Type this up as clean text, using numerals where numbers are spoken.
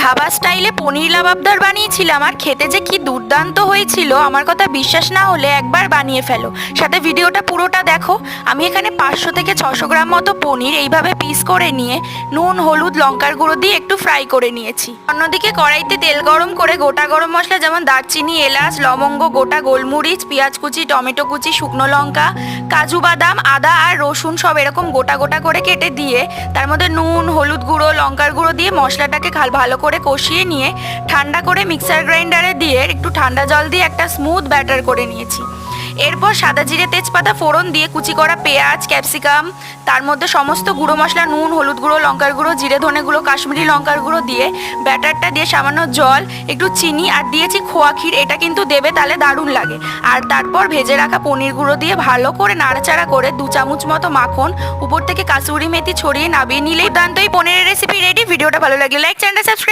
ধাবা স্টাইলে পনির লাবাবদার বানিয়েছিলাম আর খেতে যে কি দুর্দান্ত হয়েছিল। আমার কথা বিশ্বাস না হলে একবার বানিয়ে ফেলো, সাথে ভিডিওটা পুরোটা দেখো। আমি এখানে 500 থেকে 600 গ্রাম মতো পনির এইভাবে পিস করে নিয়ে নুন, হলুদ, লঙ্কার গুঁড়ো দিয়ে একটু ফ্রাই করে নিয়েছি। অন্যদিকে কড়াইতে তেল গরম করে গোটা গরম মশলা যেমন দারচিনি, এলাচ, লবঙ্গ, গোটা গোলমরিচ, পেঁয়াজ কুচি, টমেটো কুচি, শুকনো লঙ্কা, কাজু বাদাম, আদা আর রসুন সব এরকম গোটা গোটা করে কেটে দিয়ে তার মধ্যে নুন, হলুদ গুঁড়ো, লঙ্কার গুঁড়ো দিয়ে মশলাটাকে ভালো করে কষিয়ে নিয়ে ঠান্ডা করে মিক্সার গ্রাইন্ডারে দিয়ে একটু ঠান্ডা জল দিয়ে একটা স্মুথ ব্যাটার করে নিয়েছি। এরপর সাদা জিরে তেজপাতা ফোড়ন দিয়ে কুচি করা পেঁয়াজ, ক্যাপসিকাম, তার মধ্যে সমস্ত গুঁড়ো মশলা নুন, হলুদ গুঁড়ো, লঙ্কার গুঁড়ো, জিরে ধনে গুঁড়ো, কাশ্মীরি লঙ্কার গুঁড়ো দিয়ে ব্যাটারটা দিয়ে সামান্য জল, একটু চিনি আর দিয়েছি খোয়া ক্ষীর, এটা কিন্তু দেবে তাহলে দারুণ লাগে। আর তারপর ভেজে রাখা পনির গুঁড়ো দিয়ে ভালো করে নাড়াচাড়া করে 2 চামচ মতো মাখন উপর থেকে কাসুরি মেথি ছড়িয়ে নামিয়ে নিলেই দুর্দান্ত এই পনিরের রেসিপি রেডি। ভিডিওটা ভালো লাগলে লাইক, চ্যানেলটা সাবস্ক্রাইব